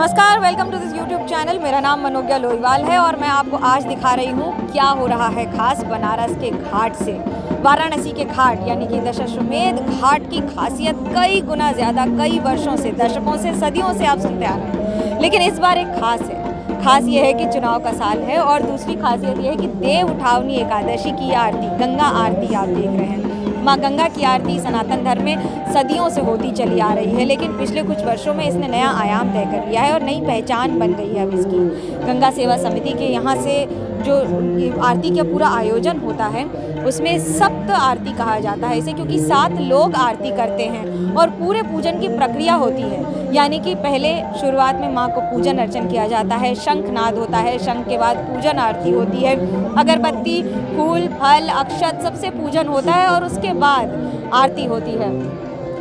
नमस्कार, welcome to this YouTube channel. मेरा नाम मनोज्ञा लोईवाल है और मैं आपको आज दिखा रही हूँ क्या हो रहा है खास बनारस के घाट से। वाराणसी के घाट यानी कि दशाश्वमेध घाट की खासियत कई गुना ज़्यादा, कई वर्षों से, दशकों से, सदियों से आप सुनते आ रहे हैं, लेकिन इस बार एक खास है। खास ये है कि चुनाव का साल है और दूसरी खासियत ये है कि देव उठावनी एकादशी की आरती, गंगा आरती आप देख रहे हैं। माँ गंगा की आरती सनातन धर्म में सदियों से होती चली आ रही है, लेकिन पिछले कुछ वर्षों में इसने नया आयाम तय कर लिया है और नई पहचान बन गई है अब इसकी। गंगा सेवा समिति के यहाँ से जो आरती का पूरा आयोजन होता है उसमें सप्त आरती कहा जाता है इसे, क्योंकि 7 लोग आरती करते हैं और पूरे पूजन की प्रक्रिया होती है। यानी कि पहले शुरुआत में माँ को पूजन अर्चन किया जाता है, शंखनाद होता है, शंख के बाद पूजन आरती होती है, अगरबत्ती, फूल, फल, अक्षत सबसे पूजन होता है और उसके बाद आरती होती है।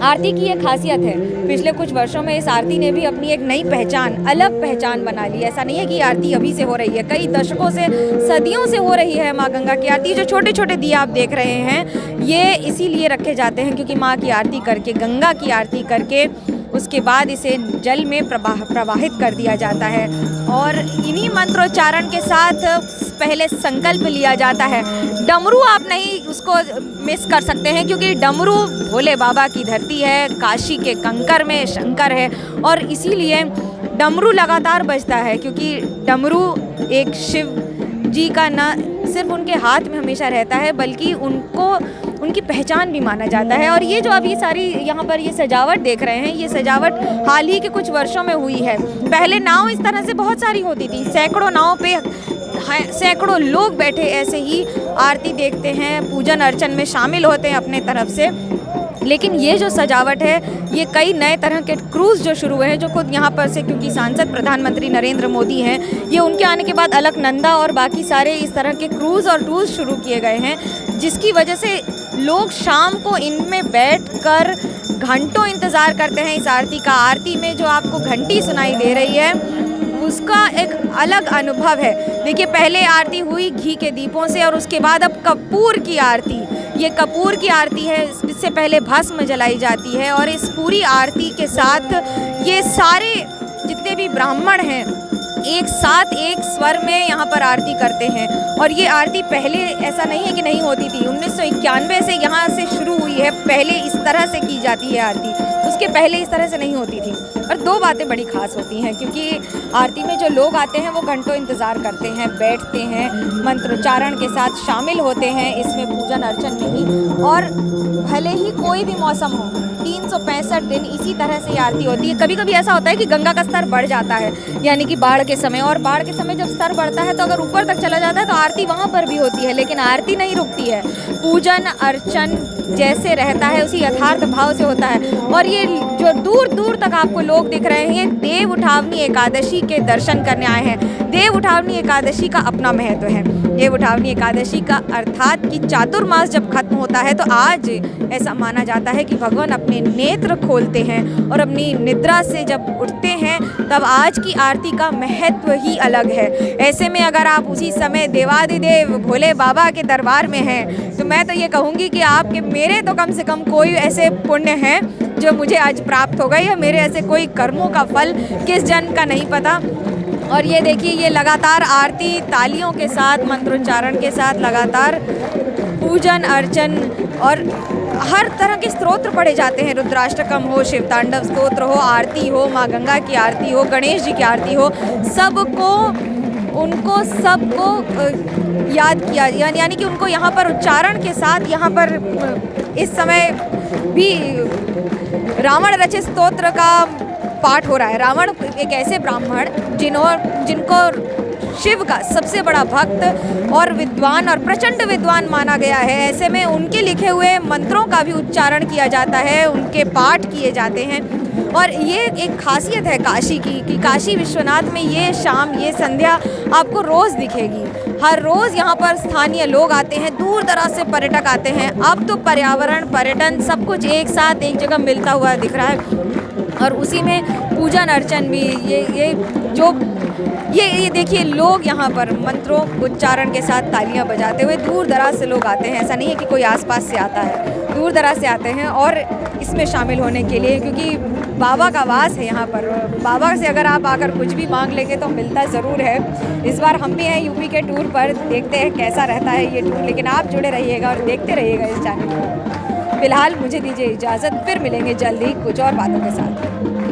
आरती की ये खासियत है, पिछले कुछ वर्षों में इस आरती ने भी अपनी एक नई पहचान, अलग पहचान बना ली। ऐसा नहीं है कि आरती अभी से हो रही है, कई दशकों से, सदियों से हो रही है माँ गंगा की आरती। जो छोटे छोटे दिए आप देख रहे हैं ये इसीलिए रखे जाते हैं क्योंकि माँ की आरती करके, गंगा की आरती करके उसके बाद इसे जल में प्रवाहित कर दिया जाता है और इन्हीं मंत्रोच्चारण के साथ पहले संकल्प लिया जाता है। डमरू आप नहीं उसको मिस कर सकते हैं क्योंकि डमरू भोले बाबा की धरती है, काशी के कंकर में शंकर है और इसीलिए डमरू लगातार बजता है, क्योंकि डमरू एक शिव जी का न सिर्फ उनके हाथ में हमेशा रहता है बल्कि उनकी पहचान भी माना जाता है। और ये जो अभी सारी यहाँ पर ये सजावट देख रहे हैं, ये सजावट हाल ही के कुछ वर्षों में हुई है। पहले नाव इस तरह से बहुत सारी होती थी, सैकड़ों नाव पे सैकड़ों लोग बैठे ऐसे ही आरती देखते हैं, पूजन अर्चन में शामिल होते हैं अपने तरफ से। लेकिन ये जो सजावट है ये कई नए तरह के क्रूज़ जो शुरू हुए हैं, जो खुद यहाँ पर से, क्योंकि सांसद प्रधानमंत्री नरेंद्र मोदी हैं, ये उनके आने के बाद अलकनंदा और बाकी सारे इस तरह के क्रूज़ और टूर्स शुरू किए गए हैं, जिसकी वजह से लोग शाम को इनमें बैठकर घंटों इंतज़ार करते हैं इस आरती का। आरती में जो आपको घंटी सुनाई दे रही है उसका एक अलग अनुभव है। देखिए, पहले आरती हुई घी के दीपों से और उसके बाद अब कपूर की आरती, ये कपूर की आरती है। इससे पहले भस्म जलाई जाती है और इस पूरी आरती के साथ ये सारे जितने भी ब्राह्मण हैं एक साथ एक स्वर में यहाँ पर आरती करते हैं। और ये आरती पहले ऐसा नहीं है कि नहीं होती थी, 1991 से यहाँ से शुरू हुई है। पहले इस तरह से की जाती है आरती, उसके पहले इस तरह से नहीं होती थी। और 2 बातें बड़ी खास होती हैं, क्योंकि आरती में जो लोग आते हैं वो घंटों इंतज़ार करते हैं, बैठते हैं, मंत्रोच्चारण के साथ शामिल होते हैं इसमें पूजन अर्चन में ही। और भले ही कोई भी मौसम हो, 365 दिन इसी तरह से आरती होती है। कभी कभी ऐसा होता है कि गंगा का स्तर बढ़ जाता है, यानी कि बाढ़ के समय, और बाढ़ के समय जब स्तर बढ़ता है तो अगर ऊपर तक चला जाता है तो आरती वहाँ पर भी होती है, लेकिन आरती नहीं रुकती है। पूजन अर्चन जैसे रहता है उसी यथार्थ भाव से होता है। और ये जो दूर दूर तक आपको लोग दिख रहे हैं ये देव उठावनी एकादशी के दर्शन करने आए हैं। देव उठावनी एकादशी का अपना महत्व है। देव उठावनी एकादशी का अर्थात कि चातुर्मास जब खत्म होता है तो आज ऐसा माना जाता है कि भगवान अपने नेत्र खोलते हैं और अपनी निद्रा से जब उठते हैं तब आज की आरती का महत्व ही अलग है। ऐसे में अगर आप उसी समय देवादिदेव भोले बाबा के दरबार में हैं तो मैं तो ये कहूँगी कि आपके, मेरे तो कम से कम कोई ऐसे पुण्य हैं जो मुझे आज प्राप्त हो गई, या मेरे ऐसे कोई कर्मों का फल किस जन्म का नहीं पता। और ये देखिए, ये लगातार आरती तालियों के साथ, मंत्रोच्चारण के साथ लगातार पूजन अर्चन और हर तरह के स्तोत्र पढ़े जाते हैं। रुद्राष्टकम हो, शिव तांडव स्तोत्र हो, आरती हो, माँ गंगा की आरती हो, गणेश जी की आरती हो, सबको याद किया, यानी कि उनको यहाँ पर उच्चारण के साथ, यहाँ पर इस समय भी रावण रचित स्तोत्र का पाठ हो रहा है। रावण एक ऐसे ब्राह्मण जिनको शिव का सबसे बड़ा भक्त और विद्वान और प्रचंड विद्वान माना गया है। ऐसे में उनके लिखे हुए मंत्रों का भी उच्चारण किया जाता है, उनके पाठ किए जाते हैं। और ये एक खासियत है काशी की कि काशी विश्वनाथ में ये शाम, ये संध्या आपको रोज़ दिखेगी। हर रोज़ यहाँ पर स्थानीय लोग आते हैं, दूर दराज से पर्यटक आते हैं। अब तो पर्यावरण, पर्यटन सब कुछ एक साथ एक जगह मिलता हुआ दिख रहा है और उसी में पूजन अर्चन भी। ये देखिए, लोग यहाँ पर मंत्रों उच्चारण के साथ तालियां बजाते हुए दूर दराज से लोग आते हैं। ऐसा नहीं है कि कोई आसपास से आता है, दूर दराज से आते हैं और इसमें शामिल होने के लिए, क्योंकि बाबा का वास है यहाँ पर। बाबा से अगर आप आकर कुछ भी मांग लेंगे तो मिलता ज़रूर है। इस बार हम भी हैं यूपी के टूर पर, देखते हैं कैसा रहता है ये टूर, लेकिन आप जुड़े रहिएगा और देखते रहिएगा इस चैनल को। फिलहाल मुझे दीजिए इजाज़त, फिर मिलेंगे जल्दी कुछ और बातों के साथ।